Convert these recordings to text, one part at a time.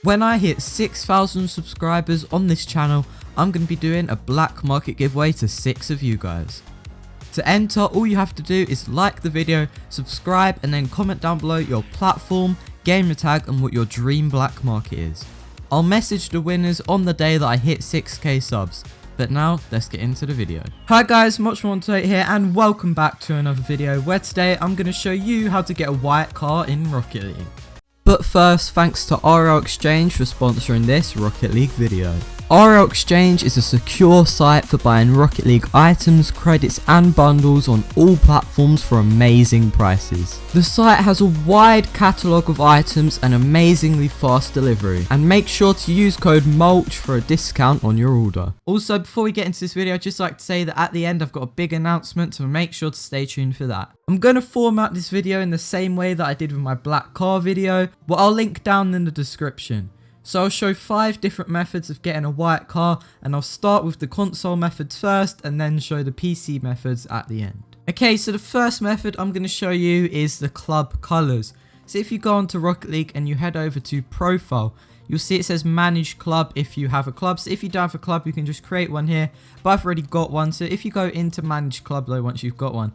When I hit 6,000 subscribers on this channel, I'm going to be doing a black market giveaway to 6 of you guys. To enter, all you have to do is like the video, subscribe, and then comment down below your platform, gamertag, and what your dream black market is. I'll message the winners on the day that I hit 6k subs. But now, let's get into the video. Hi guys, Mulchmite here, and welcome back to another video where today I'm going to show you how to get a white car in Rocket League. But first, thanks to RL Exchange for sponsoring this Rocket League video. RL Exchange is a secure site for buying Rocket League items, credits and bundles on all platforms for amazing prices. The site has a wide catalogue of items and amazingly fast delivery, and make sure to use code MULCH for a discount on your order. Also, before we get into this video, I'd just like to say that at the end I've got a big announcement, so make sure to stay tuned for that. I'm going to format this video in the same way that I did with my black car video, what I'll link down in the description. So I'll show 5 different methods of getting a white car, and I'll start with the console methods first and then show the PC methods at the end. Okay, so the first method I'm going to show you is the club colours. So if you go onto Rocket League and you head over to profile, you'll see it says manage club if you have a club. So if you don't have a club, you can just create one here, but I've already got one. So if you go into manage club though, once you've got one,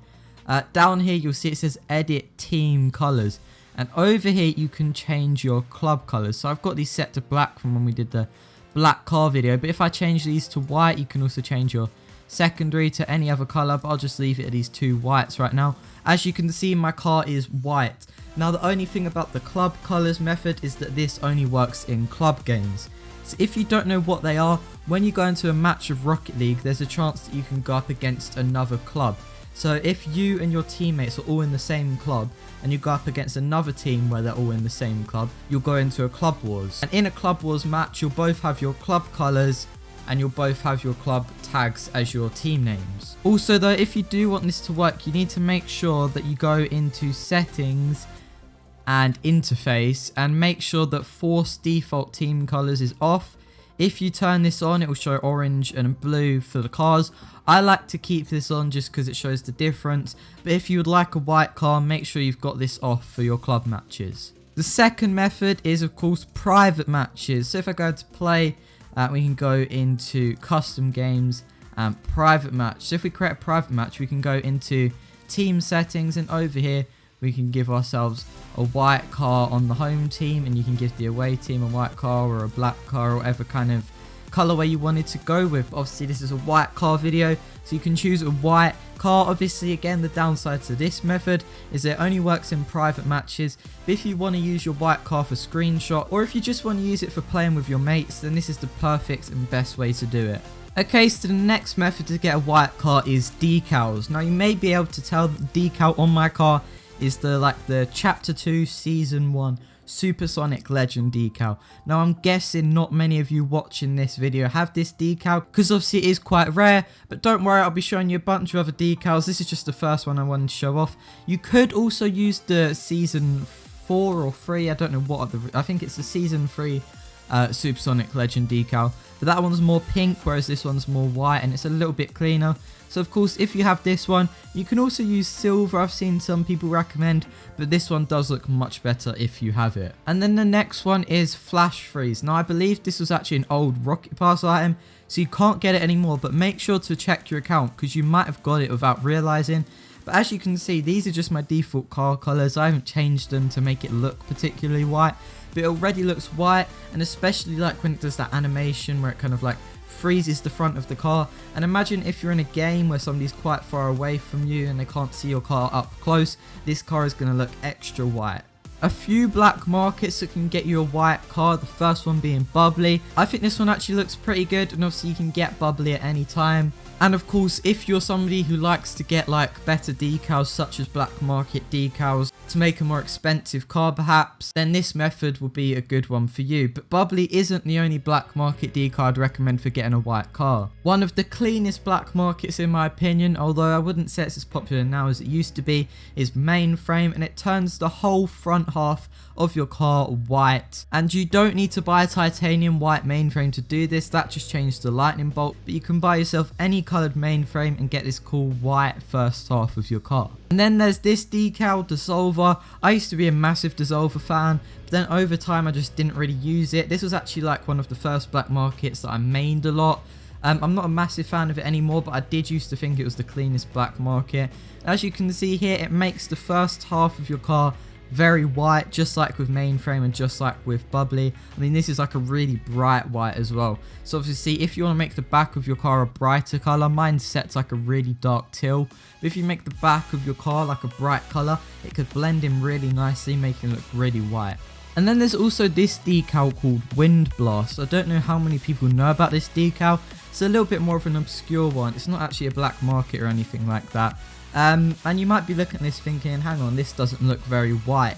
down here you'll see it says edit team colours. And over here, you can change your club colours. So I've got these set to black from when we did the black car video. But if I change these to white, you can also change your secondary to any other colour. But I'll just leave it at these 2 whites right now. As you can see, my car is white. Now, the only thing about the club colours method is that this only works in club games. So if you don't know what they are, when you go into a match of Rocket League, there's a chance that you can go up against another club. So if you and your teammates are all in the same club and you go up against another team where they're all in the same club, you'll go into a club wars. And in a club wars match, you'll both have your club colours and you'll both have your club tags as your team names. Also though, if you do want this to work, you need to make sure that you go into settings and interface and make sure that force default team colours is off. If you turn this on, it will show orange and blue for the cars. I like to keep this on just because it shows the difference. But if you would like a white car, make sure you've got this off for your club matches. The second method is, of course, private matches. So if I go to play, we can go into custom games and private match. So if we create a private match, we can go into team settings, and over here, we can give ourselves a white car on the home team, and you can give the away team a white car or a black car or whatever kind of colorway you wanted to go with. Obviously, this is a white car video, so you can choose a white car. Obviously, again, the downside to this method is it only works in private matches. But if you want to use your white car for screenshot, or if you just want to use it for playing with your mates, then this is the perfect and best way to do it. Okay, so the next method to get a white car is decals. Now, you may be able to tell that the decal on my car is the chapter 2 season 1 Supersonic Legend decal. Now, I'm guessing not many of you watching this video have this decal, because obviously it is quite rare, but don't worry, I'll be showing you a bunch of other decals. This is just the first one I wanted to show off. You could also use the season 4 or 3, I don't know what other, I think it's the season 3 Supersonic Legend decal, but that one's more pink, whereas this one's more white, and it's a little bit cleaner. So of course, if you have this one, you can also use silver. I've seen some people recommend, but this one does look much better if you have it. And then the next one is flash freeze. Now, I believe this was actually an old Rocket Pass item, so you can't get it anymore, but make sure to check your account because you might have got it without realizing. But as you can see, these are just my default car colors. I haven't changed them to make it look particularly white, but it already looks white, and especially like when it does that animation where it kind of like freezes the front of the car. And imagine if you're in a game where somebody's quite far away from you and they can't see your car up close, this car is going to look extra white. A few black markets that can get you a white car, the first one being bubbly. I think this one actually looks pretty good, and obviously you can get bubbly at any time. And of course, if you're somebody who likes to get like better decals such as black market decals to make a more expensive car perhaps, then this method will be a good one for you. But bubbly isn't the only black market decal I'd recommend for getting a white car. One of the cleanest black markets in my opinion, although I wouldn't say it's as popular now as it used to be, is mainframe, and it turns the whole front half of your car white. And you don't need to buy a titanium white mainframe to do this, that just changed the lightning bolt, but you can buy yourself any coloured mainframe and get this cool white first half of your car. And then there's this decal, Dissolver. I used to be a massive Dissolver fan, but then over time I just didn't really use it. This was actually like one of the first black markets that I mained a lot. I'm not a massive fan of it anymore, but I did used to think it was the cleanest black market. As you can see here, it makes the first half of your car very white, just like with mainframe and just like with bubbly. I mean, this is like a really bright white as well. So obviously, if you want to make the back of your car a brighter color, mine sets like a really dark teal. But if you make the back of your car like a bright color, it could blend in really nicely, making it look really white. And then there's also this decal called Wind Blast. I don't know how many people know about this decal. It's a little bit more of an obscure one. It's not actually a black market or anything like that. And you might be looking at this thinking, hang on, this doesn't look very white.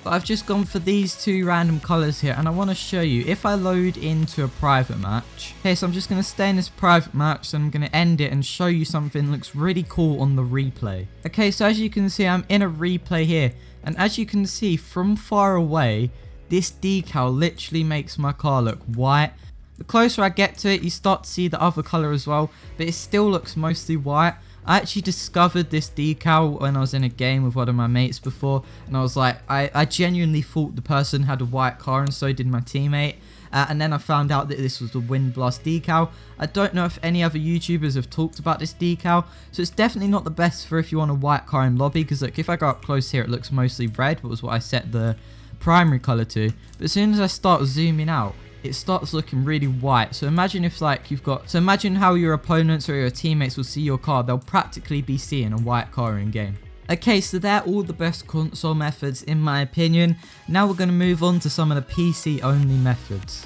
But I've just gone for these two random colours here, and I want to show you. If I load into a private match, okay, so I'm just going to stay in this private match, and I'm going to end it and show you something that looks really cool on the replay. Okay, so as you can see, I'm in a replay here, and as you can see from far away, this decal literally makes my car look white. The closer I get to it, you start to see the other colour as well, but it still looks mostly white. I actually discovered this decal when I was in a game with one of my mates before, and I was like, I genuinely thought the person had a white car, and so did my teammate. And then I found out that this was the Wind Blast decal. I don't know if any other YouTubers have talked about this decal, so it's definitely not the best for if you want a white car in lobby, because look, if I go up close here, it looks mostly red, but was what I set the primary color to. But as soon as I start zooming out, it starts looking really white. So imagine if like imagine how your opponents or your teammates will see your car. They'll practically be seeing a white car in game. Okay, so they're all the best console methods in my opinion. Now we're going to move on to some of the PC only methods.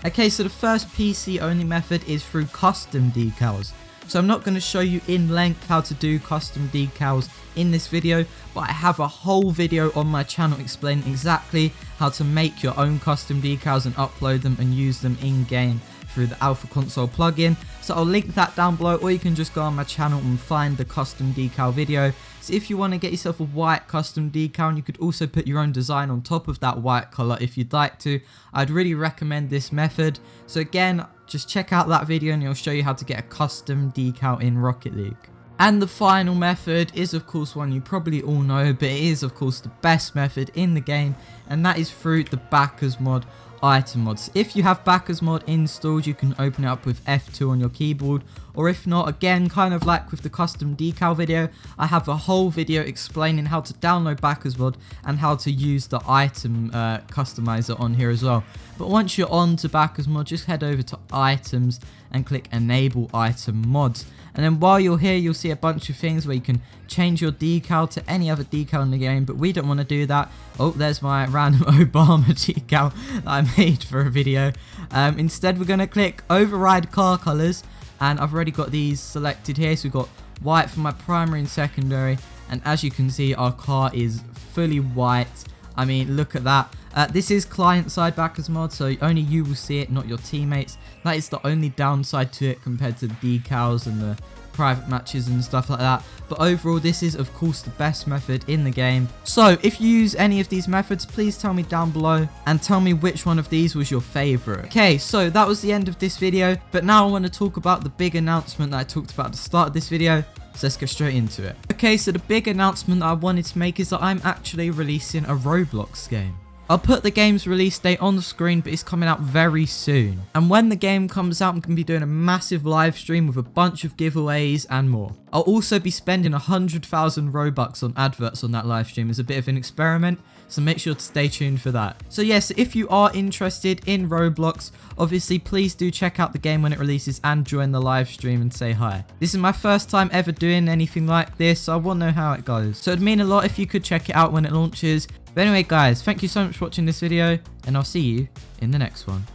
Okay, so the first PC only method is through custom decals. So I'm not going to show you in length how to do custom decals in this video, but I have a whole video on my channel explaining exactly how to make your own custom decals and upload them and use them in game through the Alpha Console plugin. So I'll link that down below, or you can just go on my channel and find the custom decal video. So if you want to get yourself a white custom decal, and you could also put your own design on top of that white color if you'd like to, I'd really recommend this method. So again, just check out that video and it'll show you how to get a custom decal in Rocket League. And the final method is of course one you probably all know, but it is of course the best method in the game, and that is through the backers mod item mods. If you have backers mod installed, you can open it up with F2 on your keyboard, or if not, again, kind of like with the custom decal video, I have a whole video explaining how to download backers mod and how to use the item customizer on here as well. But once you're on to backers mod, just head over to items and click enable item mods. And then while you're here, you'll see a bunch of things where you can change your decal to any other decal in the game, but we don't want to do that. Oh, there's my random Obama decal that I made for a video. Instead, we're going to click override car colors, and I've already got these selected here. So we've got white for my primary and secondary, and as you can see, our car is fully white. I mean, look at that. This is client-side backers mod, so only you will see it, not your teammates. That is the only downside to it compared to the decals and the private matches and stuff like that. But overall, this is, of course, the best method in the game. So, if you use any of these methods, please tell me down below and tell me which one of these was your favorite. Okay, so that was the end of this video, but now I want to talk about the big announcement that I talked about at the start of this video. So let's go straight into it. Okay, so the big announcement that I wanted to make is that I'm actually releasing a Roblox game. I'll put the game's release date on the screen, but it's coming out very soon. And when the game comes out, I'm going to be doing a massive live stream with a bunch of giveaways and more. I'll also be spending 100,000 Robux on adverts on that live stream as a bit of an experiment, so make sure to stay tuned for that. So yes, if you are interested in Roblox, obviously please do check out the game when it releases and join the live stream and say hi. This is my first time ever doing anything like this, so I want to know how it goes. So it'd mean a lot if you could check it out when it launches. But anyway guys, thank you so much for watching this video, and I'll see you in the next one.